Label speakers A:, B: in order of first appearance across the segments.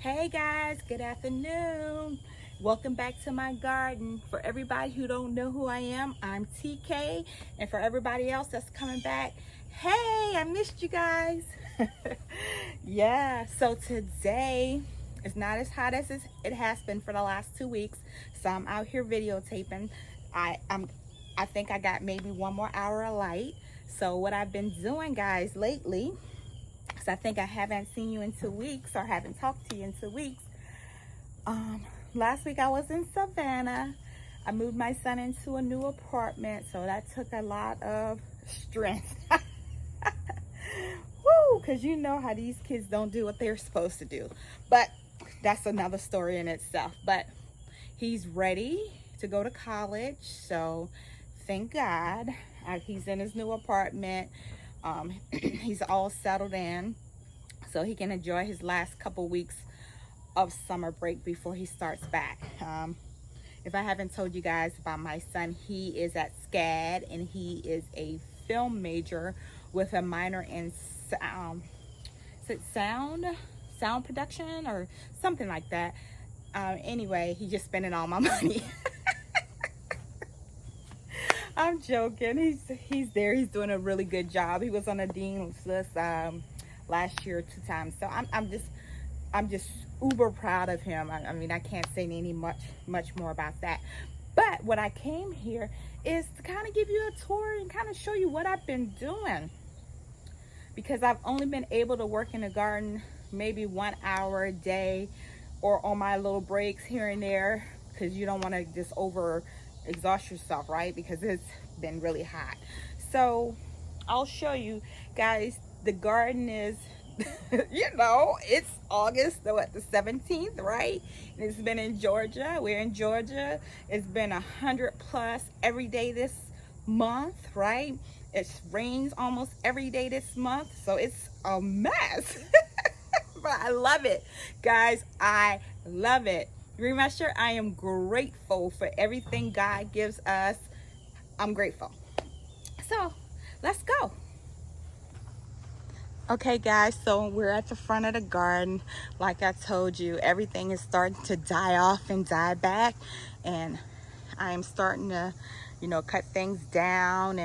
A: Hey guys, good afternoon. Welcome back to my garden. For everybody who don't know who I am, I'm TK. And for everybody else that's coming back, hey, I missed you guys. Yeah, so today it's not as hot as it has been for the last 2 weeks. So I'm out here videotaping. I think I got maybe one more hour of light. So what I've been doing, guys, lately, because I think I haven't seen you in 2 weeks or haven't talked to you in 2 weeks. Last week I was in Savannah. I moved my son into a new apartment, so that took a lot of strength. Woo, because you know how these kids don't do what they're supposed to do. But that's another story in itself. But he's ready to go to college, so thank God. He's in his new apartment. He's all settled in, so he can enjoy his last couple weeks of summer break before he starts back. If I haven't told you guys about my son, he is at SCAD and he is a film major with a minor in sound production or something like that. Anyway, he's just spending all my money. I'm joking. He's there. He's doing a really good job. He was on the dean's list last year 2 times. So I'm just uber proud of him. I mean, I can't say any much more about that. But what I came here is to kind of give you a tour and kind of show you what I've been doing, because I've only been able to work in the garden maybe 1 hour a day or on my little breaks here and there, because you don't want to just over exhaust yourself, right? Because it's been really hot. So I'll show you guys. The garden is it's August, so at the 17th, right? And it's been in Georgia. We're in Georgia. It's been 100 plus every day this month, right? It rains almost every day this month, so it's a mess. But I love it, guys. I love it. Remember, I am grateful for everything God gives us. I'm grateful. So let's go. Okay guys, so we're at the front of the garden. Like I told you, everything is starting to die off and die back, and I am starting to cut things down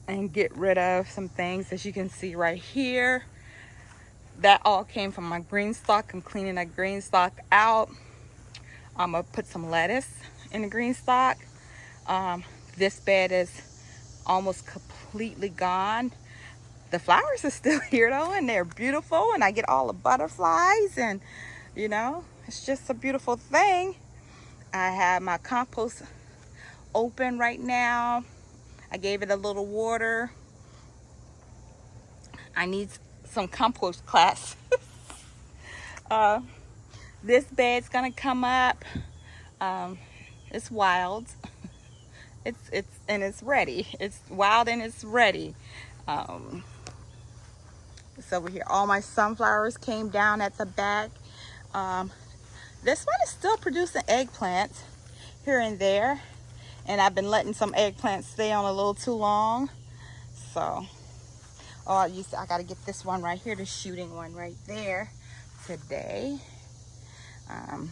A: and get rid of some things. As you can see right here, that all came from my green stock. I'm cleaning that green stock out. I'm gonna put some lettuce in the green stock. This bed is almost completely gone. The flowers are still here though, and they're beautiful, and I get all the butterflies, and it's just a beautiful thing. I have my compost open right now. I gave it a little water. I need some compost class. This bed's gonna come up. It's wild. It's ready. It's wild and it's ready. So over here, all my sunflowers came down at the back. This one is still producing eggplants here and there, and I've been letting some eggplants stay on a little too long. So, I gotta get this one right here, the shooting one right there today. I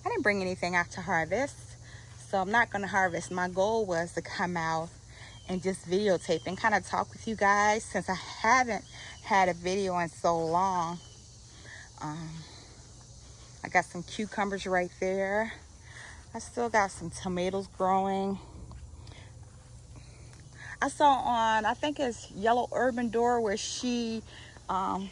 A: didn't bring anything out to harvest, so I'm not gonna harvest. My goal was to come out and just videotape and kind of talk with you guys, since I haven't had a video in so long. I got some cucumbers right there. I still got some tomatoes growing. I saw on, I think it's Yellow Urban Door, where she cut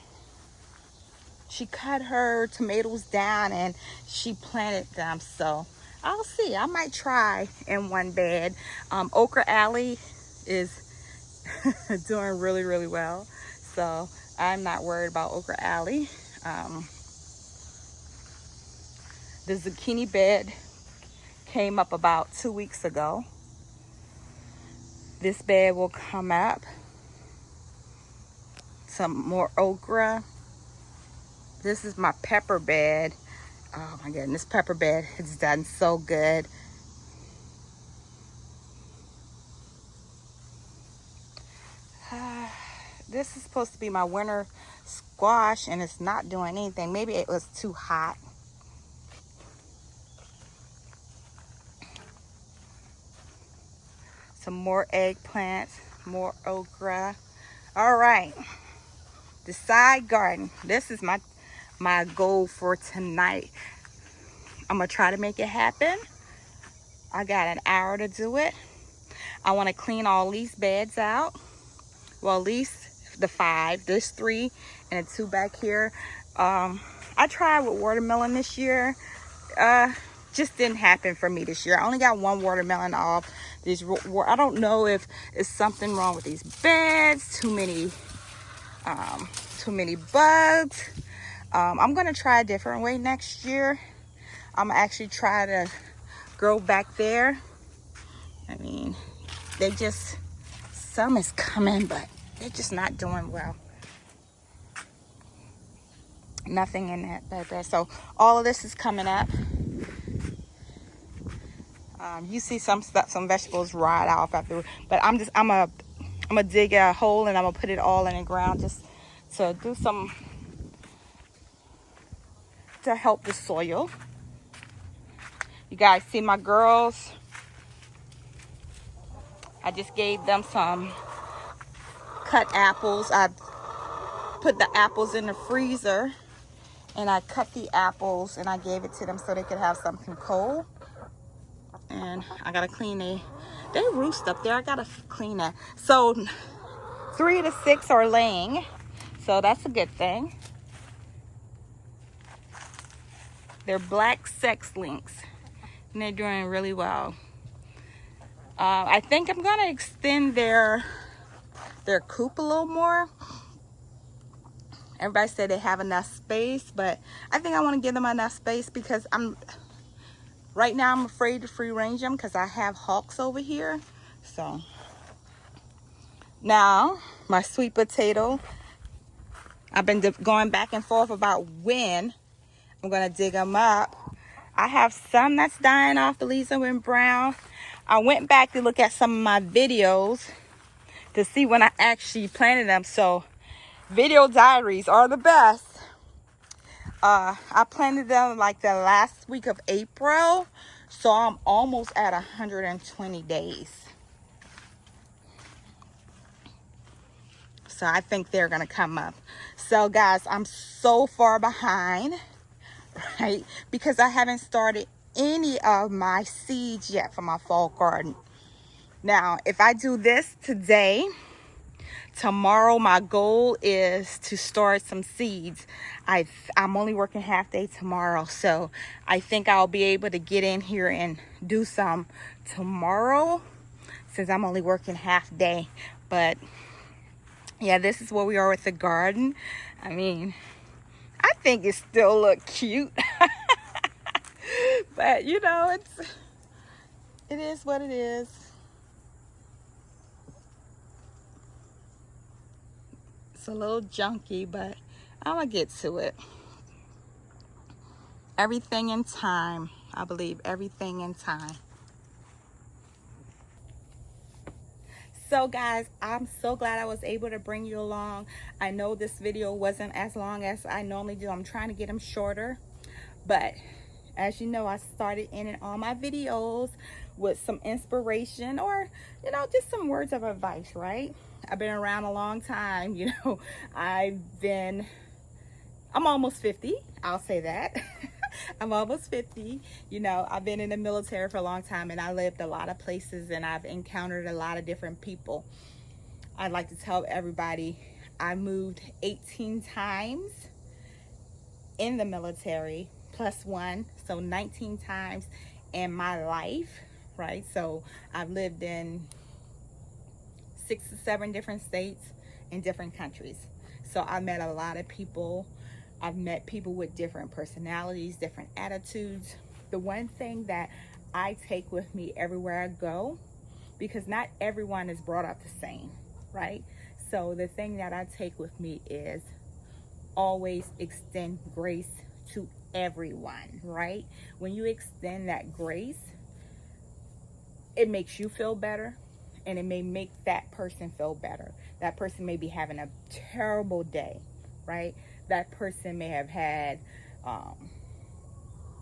A: her tomatoes down and she planted them. So I'll see. I might try in one bed. Okra Alley is doing really, really well, so I'm not worried about Okra Alley. The zucchini bed came up about 2 weeks ago. This bed will come up. Some more okra. This is my pepper bed. Oh my goodness, pepper bed has done so good. This is supposed to be my winter squash, and it's not doing anything. Maybe it was too hot. Some more eggplants, more okra. All right, the side garden. This is my goal for tonight. I'm gonna try to make it happen. I got an hour to do it. I want to clean all these beds out. Well, at least the 5. There's 3 and a 2 back here. I tried with watermelon this year. Just didn't happen for me this year. I only got 1 watermelon off. I don't know if it's something wrong with these beds. Too many bugs. I'm gonna try a different way next year. I'm gonna actually try to grow back there. I mean, some is coming, but they're just not doing well. Nothing in that bed. So all of this is coming up. You see some vegetables rot off after, but I'm gonna dig a hole and I'm gonna put it all in the ground just to do some to help the soil. You guys see my girls? I just gave them some cut apples. I put the apples in the freezer and I cut the apples and I gave it to them so they could have something cold. And I gotta clean they roost up there. I gotta clean that. So 3 to 6 are laying, so that's a good thing. They're black sex links and they're doing really well. I think I'm gonna extend their coop a little more. Everybody said they have enough space, but I think I want to give them enough space because right now I'm afraid to free range them because I have hawks over here. So now my sweet potato, I've been going back and forth about when I'm gonna dig them up. I have some that's dying off. The leaves have been brown. I went back to look at some of my videos to see when I actually planted them. So video diaries are the best. I planted them like the last week of April, so I'm almost at 120 days. So I think they're gonna come up. So guys, I'm so far behind, right? Because I haven't started any of my seeds yet for my fall garden. Now, if I do this today, tomorrow my goal is to start some seeds. I'm only working half day tomorrow, so I think I'll be able to get in here and do some tomorrow since I'm only working half day. But yeah, this is where we are with the garden. I mean, I think it still look cute. But you know, it is what it is. It's a little junky, but I'm gonna get to it. Everything in time. I believe everything in time. So guys, I'm so glad I was able to bring you along. I know this video wasn't as long as I normally do. I'm trying to get them shorter, but as you know, I started ending all my videos with some inspiration or, you know, just some words of advice, right? I've been around a long time, you know. I'm almost 50, I'll say that. I'm almost 50. You know, I've been in the military for a long time and I lived a lot of places and I've encountered a lot of different people. I'd like to tell everybody I moved 18 times in the military plus 1, so 19 times in my life, right? So I've lived in 6 to 7 different states in different countries. So I met a lot of people. I've met people with different personalities, different attitudes. The one thing that I take with me everywhere I go, because not everyone is brought up the same, right? So the thing that I take with me is always extend grace to everyone, right? When you extend that grace, it makes you feel better and it may make that person feel better. That person may be having a terrible day, right? That person may have had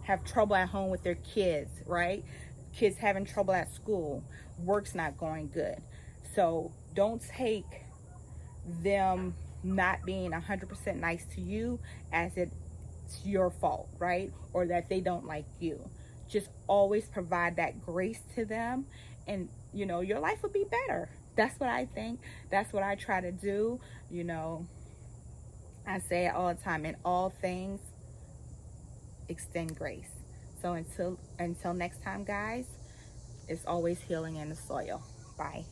A: have trouble at home with their kids, right? Kids having trouble at school, work's not going good. So don't take them not being 100% nice to you as it's your fault, right? Or that they don't like you. Just always provide that grace to them, and your life will be better. That's what I think. That's what I try to do. I say it all the time: in all things, extend grace. So until next time, guys, it's always healing in the soil. Bye.